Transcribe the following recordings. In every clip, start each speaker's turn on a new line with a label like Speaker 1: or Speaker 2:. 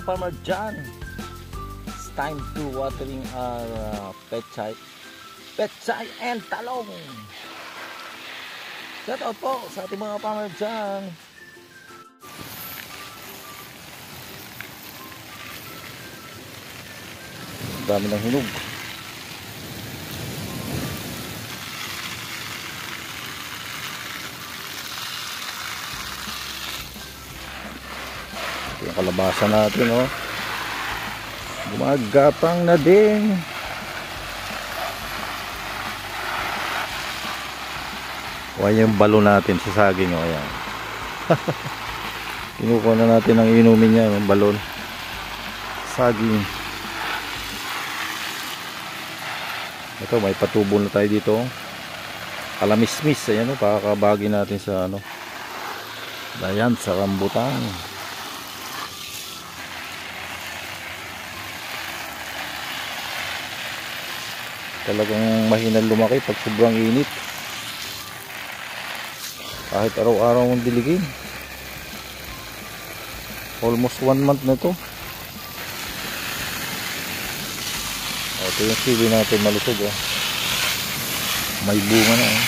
Speaker 1: farmer dyan. It's time to watering our pechay and talong. Shout out po sa ating mga farmer dyan. Dami ng hinog. Yung kalabasa natin, oh, gumagapang na din. Huwag yung balon natin sa saging, oh, ayan. Kinukuha na natin ang inumin niya, yung balon saging. Ito, may patubo na tayo dito, kalamismis. Ayan, oh, pakakabagi natin sa ano, ayan, sa rambutan. Talagang mahina lumaki pag sobrang init. Kahit araw-araw mong diligin. Almost 1 month na to. Ito yung sili natin malusog, oh. May bunga na, oh.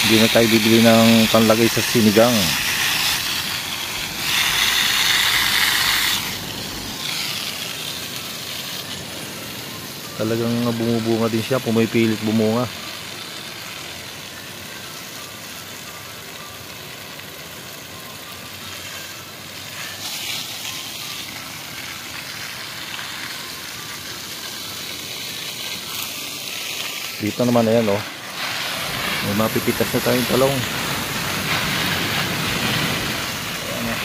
Speaker 1: Hindi na tayo bibili ng panlagay sa sinigang. Talagang bumubunga din siya, pumipilit bumunga. Dito naman, ayan, oh, may mapipitas na tayong talong. Ayan, oh.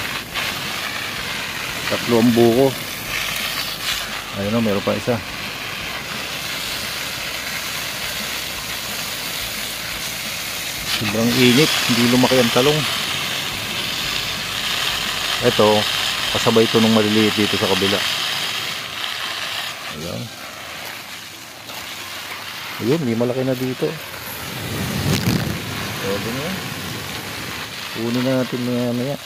Speaker 1: 3 ang buko. Ayun, oh, meron pa isa. Sobrang init, hindi lumaki ang talong. Ito, kasabay ito nung maliliit dito sa kabila. Ayan. Ayun, hindi malaki na dito. Pwede na yan. Kunin na natin maya.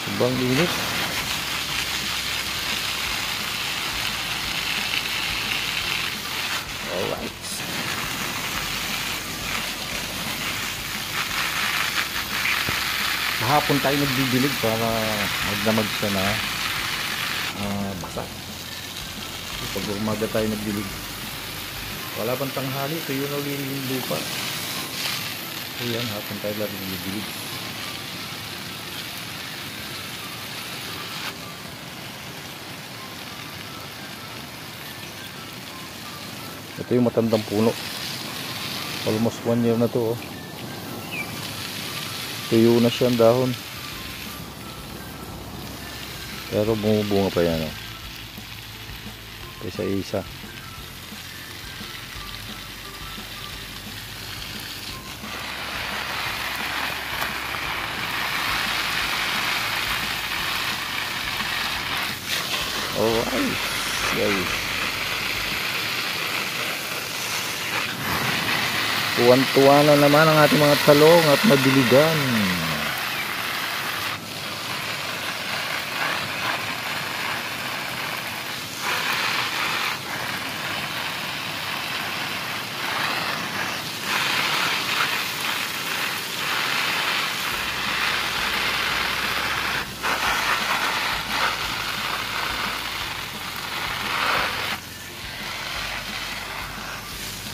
Speaker 1: Sobrang init. Alright. Kahapon tayo nagdidilig para magdamag siya na basa. Pag umaga tayo nagdilig, wala pang tanghali, ito yun ulit yung lupa. So yan, hapon tayo lagi nagdidilig. Ito yung matandang puno. Almost 1 year na to, oh. Tuyo na siya ang dahon. Pero bumubunga pa yan, oh. Isa-isa. Alright, guys. Tuwan-tuwa na naman ang ating mga talong at madiligan.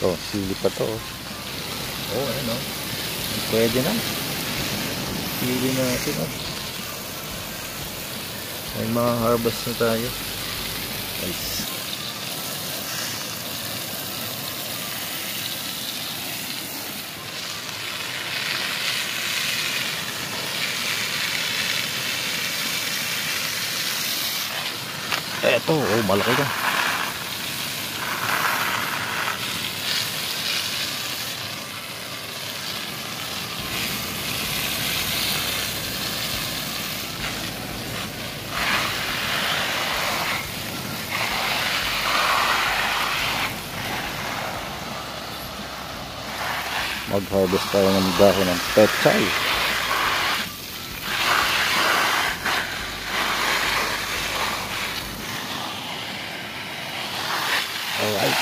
Speaker 1: Oh, sili pa to, oh. Oh, ano? Pwede na. Pili natin, oh. May mga harvest na tayo. Nice. Eto, oh, malaki ka. mag-harvest tayo ng dahon ng pechay. Alright.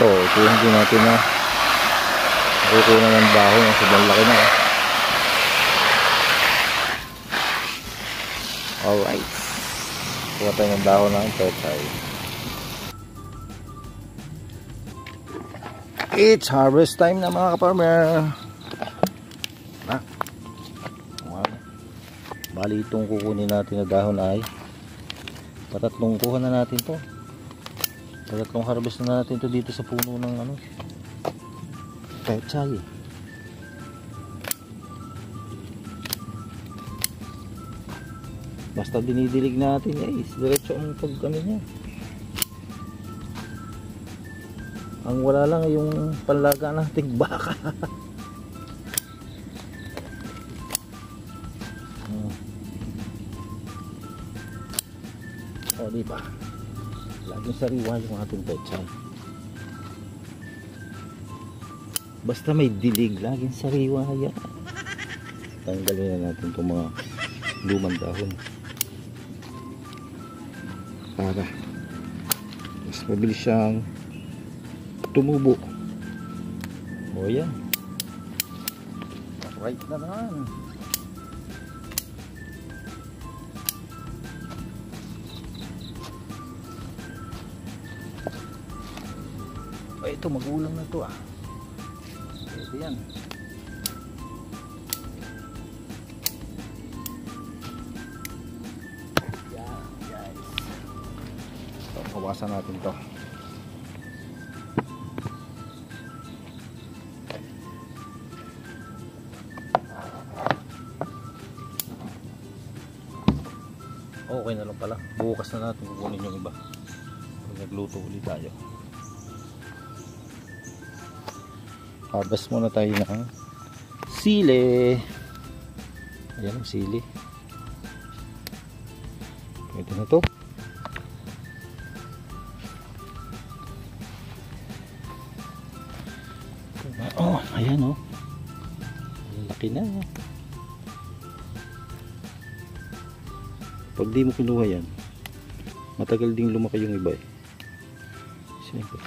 Speaker 1: Ito yung hindi natin na nakukunan ng dahon. Sobrang laki na. Alright, kuha tayo ng dahon ng pechay. It's harvest time na mga kaparmer. Bali itong kukunin natin na dahon ay patatlong kuha na natin to. Patatlong harvest na natin to dito sa puno ng ano, pechay. Basta dinidilig natin guys, diretso ang pagkano niya. Ang wala lang yung panlaga nating baka. O diba, laging sariwa yung ating pechay. Basta may dilig, laging sariwa yan. Tanggalin na natin itong mga lumang dahon para mas mabilis siyang tumubo. O yan, right na naman. Ay, ito magulang na to ah. Ito yan. Yan guys. So, kawasan natin to. Okay na lang pala. Bukas na natin kukunin yung iba. Pag nagluto ulit tayo. Harvest muna tayo ng sili. Ayan ang sili. Pwede na to. Oh, ayan oh. Laki na. Pag di mo kinuha yan, matagal ding lumaki yung iba eh. Siyempre.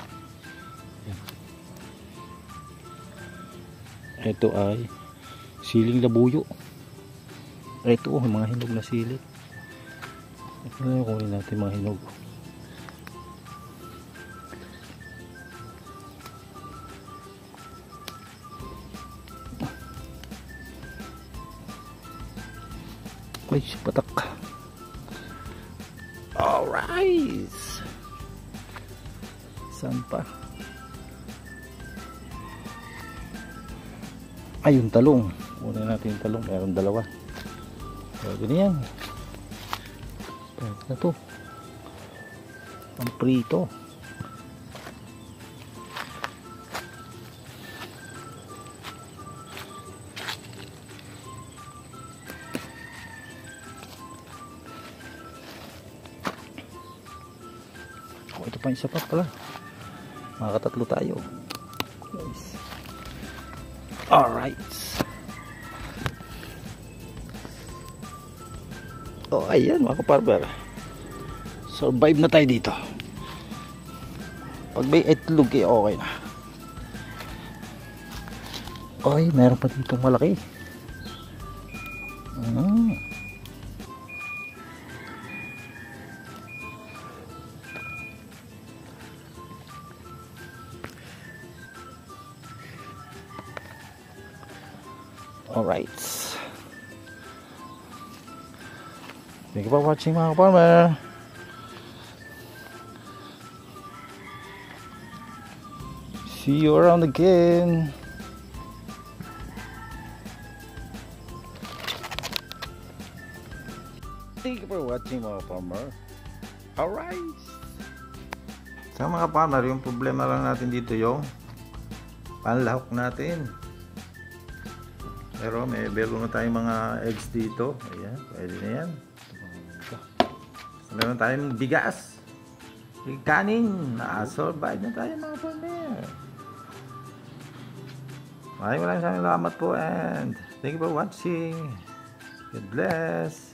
Speaker 1: Ito ay siling labuyo. Ito mga hinog na sili. Ito na yung kunin natin mga hinog. Ay, patak. Alright. Saan pa? Ay, yung talong. Kunin natin yung talong. Meron dalawa. Pwede na yan. Pwede na to. Ang prito. Oh, ito pa yung isa pa pala. Makakatatlo tayo. Nice. Alright. Oh, ayan mga kaparber. Survive na tayo dito. Pag may itlog eh, okay na. Oy, meron pa dito malaki. Alright. Thank you for watching mga farmer. See you around again. Thank you for watching mga farmer. Alright. Sa mga farmer, yung problema lang natin dito yung panlahok natin. Pero meron na tayong mga eggs dito. Ayan, pwede na yan. Meron tayong bigas. Yung kanin. Na-survive na tayo mga farmer. Maraming salamat po and thank you for watching. God bless.